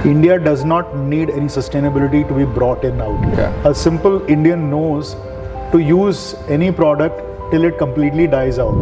India does not need any sustainability to be brought in out. Yeah. A simple Indian knows to use any product till it completely dies out.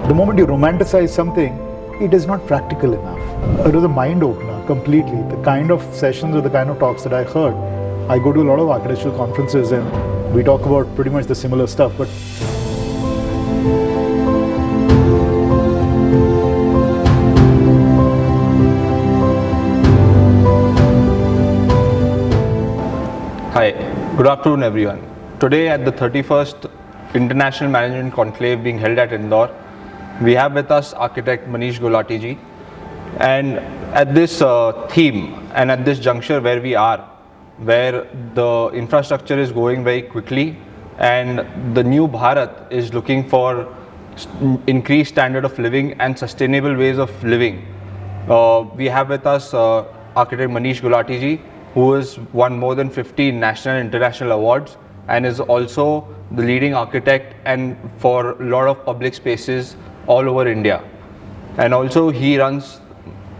The moment you romanticize something, it is not practical enough. It was a mind opener completely. The kind of sessions or the kind of talks that I heard, I go to a lot of architectural conferences and we talk about pretty much the similar stuff. But Hi, good afternoon everyone. Today at the 31st International Management Conclave being held at Indore, we have with us architect Manish Gulati ji. And at this theme and at this juncture where we are, where the infrastructure is going very quickly and the new Bharat is looking for increased standard of living and sustainable ways of living, we have with us architect Manish Gulati ji, who has won more than 50 national and international awards and is also the leading architect and for a lot of public spaces all over India. And also he runs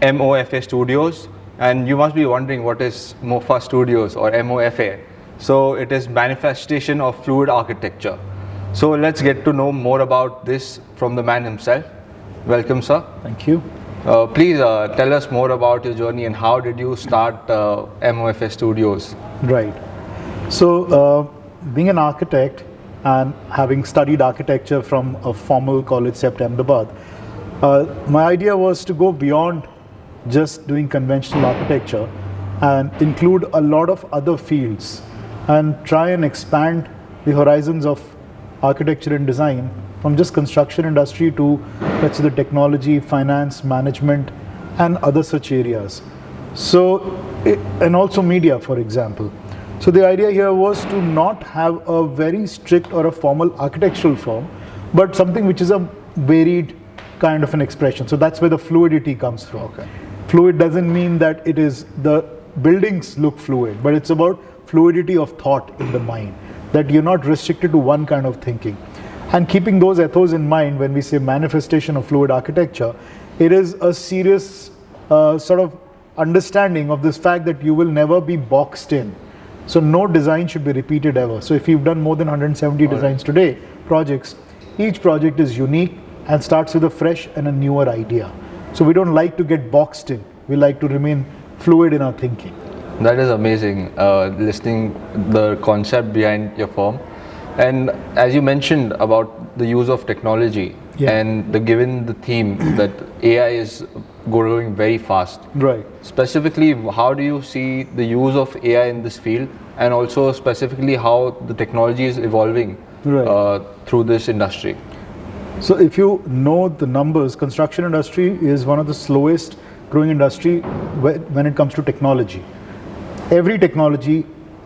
OFA Studios, and you must be wondering what is MOFA Studios or MOFA. So it is manifestation of fluid architecture. So let's get to know more about this from the man himself. Welcome, sir. thank you. Please tell us more about your journey and how did you start MOFA Studios? Right. So, being an architect and having studied architecture from a formal college except Ahmedabad, my idea was to go beyond just doing conventional architecture and include a lot of other fields and try and expand the horizons of architecture and design from just construction industry to, let's say, the technology, finance, management, and other such areas. So, and also media, for example. So the idea here was to not have a very strict or a formal architectural firm, but something which is a varied kind of an expression. So that's where the fluidity comes from. Okay. Fluid doesn't mean that it is the buildings look fluid, but it's about fluidity of thought in the mind, that you're not restricted to one kind of thinking. And keeping those ethos in mind, when we say manifestation of fluid architecture, it is a serious sort of understanding of this fact that you will never be boxed in. So no design should be repeated ever. So if you've done more than 170 designs today, projects, each project is unique and starts with a fresh and a newer idea. So we don't like to get boxed in. We like to remain fluid in our thinking. That is amazing, listening the concept behind your firm. And as you mentioned about the use of technology, Yeah. and given the theme that AI is growing very fast. Right. Specifically, how do you see the use of AI in this field, and also specifically how the technology is evolving Right. through this industry? So if you know the numbers, construction industry is one of the slowest growing industry when it comes to technology. Every technology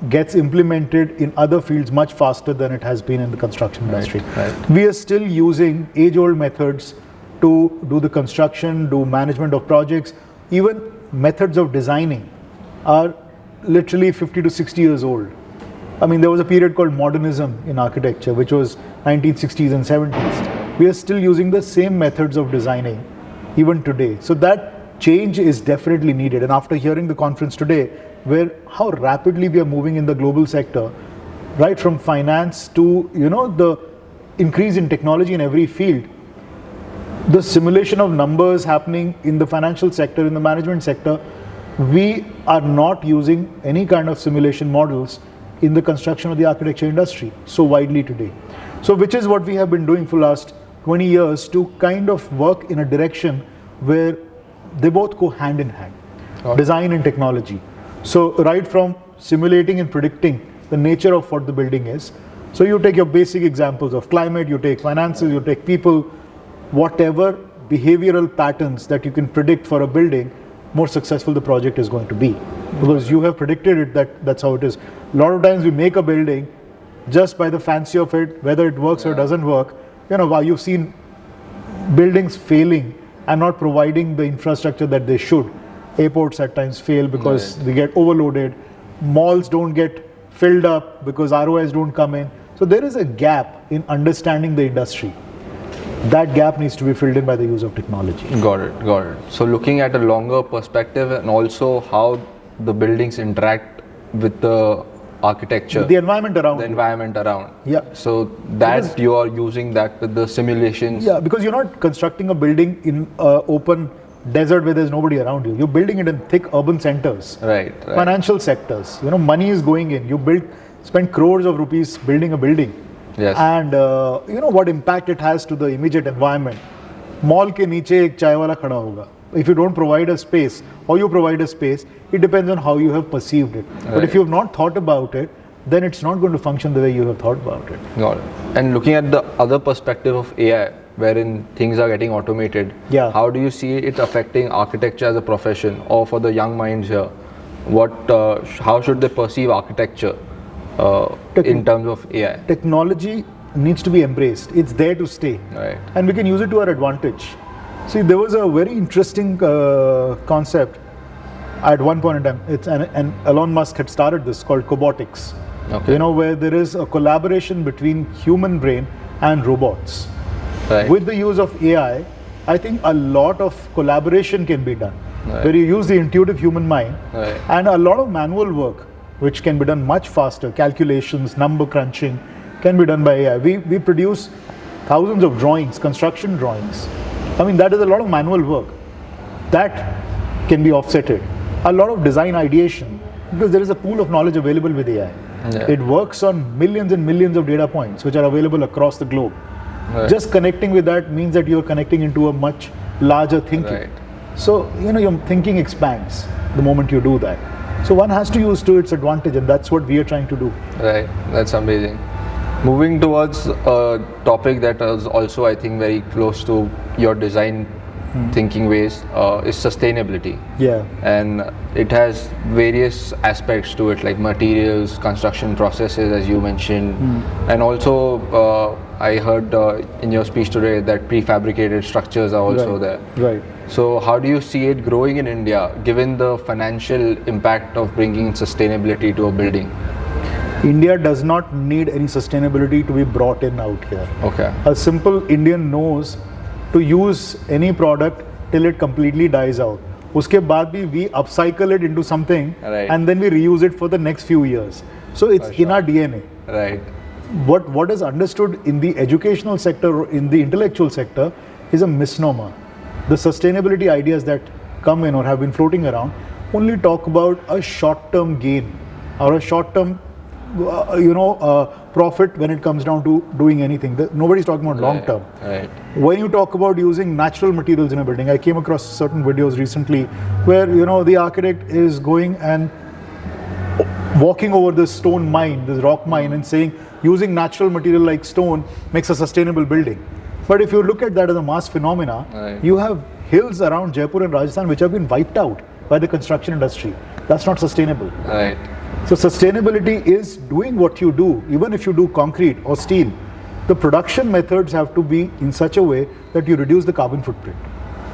gets implemented in other fields much faster than it has been in the construction industry. Right. We are still using age-old methods to do the construction, do management of projects. Even methods of designing are literally 50 to 60 years old. I mean, there was a period called modernism in architecture, which was 1960s and 70s. We are still using the same methods of designing even today. So that change is definitely needed. And after hearing the conference today, where how rapidly we are moving in the global sector, right from finance to the increase in technology in every field, the simulation of numbers happening in the financial sector, in the management sector, we are not using any kind of simulation models in the construction of the architecture industry so widely today. So which is what we have been doing for last 20 years to kind of work in a direction where they both go hand in hand, design and technology. So right from simulating and predicting the nature of what the building is. So you take your basic examples of climate, you take finances, you take people, whatever behavioral patterns that you can predict for a building, more successful the project is going to be. Because you have predicted it, that's how it is. A lot of times we make a building just by the fancy of it, whether it works or doesn't work. You've seen buildings failing and not providing the infrastructure that they should. Airports at times fail because they get overloaded. Malls don't get filled up because ROIs don't come in. So there is a gap in understanding the industry. That gap needs to be filled in by the use of technology. Got it. So looking at a longer perspective and also how the buildings interact with the architecture, The environment around the you. environment around. Yeah. So that you are using that with the simulations. Yeah, because you're not constructing a building in open desert where there's nobody around you. You're building it in thick urban centers, Right. financial sectors. Money is going in. You spend crores of rupees building a building. Yes. And what impact it has to the immediate environment. Mall ke niche ek chai wala khada hoga. If you don't provide a space, or you provide a space, it depends on how you have perceived it. But if you have not thought about it, then it's not going to function the way you have thought about it. Got it. And looking at the other perspective of AI, wherein things are getting automated, Yeah. how do you see it affecting architecture as a profession, or for the young minds here, how should they perceive architecture in terms of AI? Technology needs to be embraced. It's there to stay. Right. And we can use it to our advantage. See, there was a very interesting concept at one point in time. And Elon Musk had started this called cobotics. Okay. Where there is a collaboration between human brain and robots. Right. With the use of AI, I think a lot of collaboration can be done. Right. Where you use the intuitive human mind Right. and a lot of manual work, which can be done much faster. Calculations, number crunching can be done by AI. We produce thousands of drawings, construction drawings. I mean, that is a lot of manual work. That can be offsetted. A lot of design ideation, because there is a pool of knowledge available with AI. Yeah. It works on millions and millions of data points, which are available across the globe. Right. Just connecting with that means that you're connecting into a much larger thinking. Right. So, your thinking expands the moment you do that. So one has to use to its advantage, and that's what we are trying to do. Right, that's amazing. Moving towards a topic that is also, I think, very close to your design thinking ways is sustainability. Yeah. And it has various aspects to it, like materials, construction processes, as you mentioned, and also I heard in your speech today that prefabricated structures are also there. Right. So how do you see it growing in India, given the financial impact of bringing sustainability to a building? India does not need any sustainability to be brought in out here. Okay. A simple Indian knows to use any product till it completely dies out. Uske baad bhi we upcycle it into something, Right. and then we reuse it for the next few years. So it's in our DNA. Right. What is understood in the educational sector or in the intellectual sector is a misnomer. The sustainability ideas that come in or have been floating around only talk about a short-term gain or a short-term profit when it comes down to doing anything. Nobody's talking about long-term. Right. When you talk about using natural materials in a building, I came across certain videos recently where the architect is going and walking over this stone mine, this rock mine, and saying using natural material like stone makes a sustainable building. But if you look at that as a mass phenomena, Right. you have hills around Jaipur and Rajasthan which have been wiped out by the construction industry. That's not sustainable. Right. So sustainability is doing what you do, even if you do concrete or steel. The production methods have to be in such a way that you reduce the carbon footprint.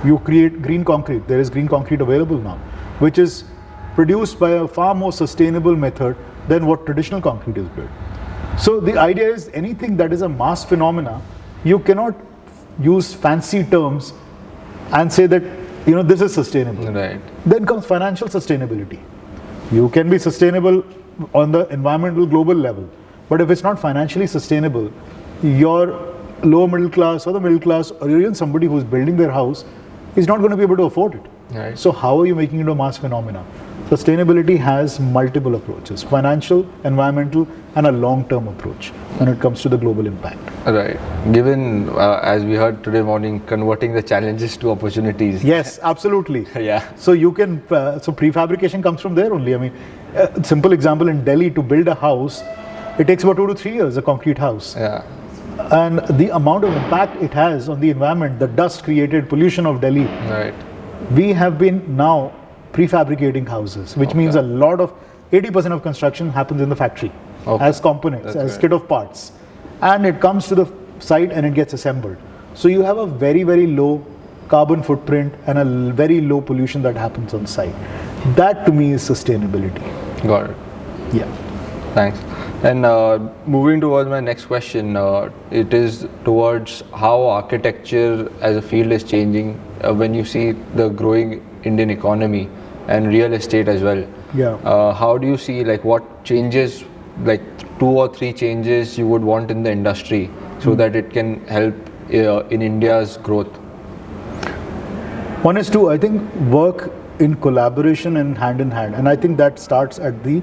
You create green concrete. There is green concrete available now, which is produced by a far more sustainable method than what traditional concrete is built. So the idea is anything that is a mass phenomena, you cannot use fancy terms and say that this is sustainable. Right. Then comes financial sustainability. You can be sustainable on the environmental global level, but if it's not financially sustainable, your lower middle class or the middle class or even somebody who's building their house is not going to be able to afford it. Right. So how are you making it a mass phenomena? Sustainability has multiple approaches: financial, environmental, and a long-term approach when it comes to the global impact. Right. Given, as we heard today morning, converting the challenges to opportunities. Yes, absolutely. Yeah. So you can, so prefabrication comes from there only. I mean, simple example, in Delhi, to build a house, it takes about 2 to 3 years, a concrete house. Yeah. And the amount of impact it has on the environment, the dust created, pollution of Delhi, Right. we have been now prefabricating houses, which means a lot of 80% of construction happens in the factory as components, That's as right. kit of parts, and it comes to the site and it gets assembled. So you have a very, very low carbon footprint and a very low pollution that happens on site. That to me is sustainability. Got it. Yeah. Thanks. And moving towards my next question, it is towards how architecture as a field is changing when you see the growing Indian economy and real estate as well. Yeah. How do you see, like, what changes, like 2 or 3 changes you would want in the industry so that it can help in India's growth? One is to, I think, work in collaboration and hand in hand. And I think that starts at the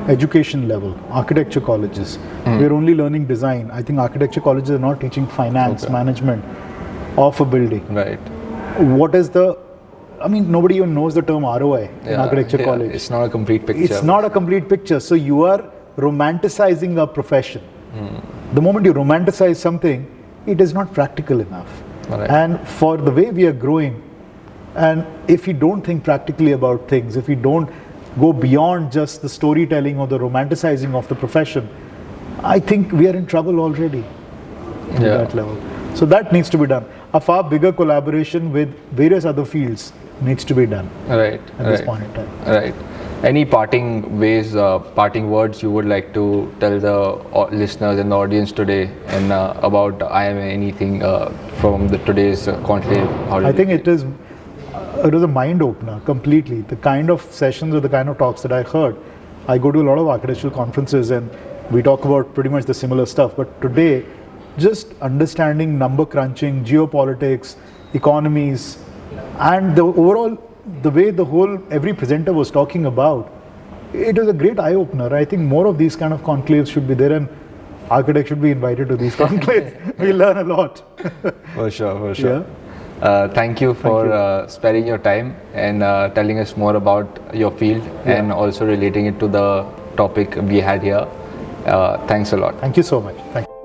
education level. Architecture colleges. We're only learning design. I think architecture colleges are not teaching finance, management of a building. Right. What is nobody even knows the term ROI in architecture college. It's not a complete picture. It's not a complete picture. So you are romanticizing a profession. The moment you romanticize something, it is not practical enough. Right. And for the way we are growing, and if we don't think practically about things, if we don't go beyond just the storytelling or the romanticizing of the profession, I think we are in trouble already at that level. So that needs to be done. A far bigger collaboration with various other fields needs to be done at this point in time. Right. Any parting words you would like to tell the listeners and the audience today, and about IMA, anything from today's conclave? I think it was a mind opener completely. The kind of sessions or the kind of talks that I heard, I go to a lot of architectural conferences and we talk about pretty much the similar stuff. But today, just understanding number crunching, geopolitics, economies, and the overall, the way every presenter was talking about, it was a great eye opener. I think more of these kind of conclaves should be there, and architects should be invited to these conclaves. We learn a lot. For sure. Yeah. Thank you for sparing your time and telling us more about your field and also relating it to the topic we had here. Thanks a lot. Thank you so much. Thank you.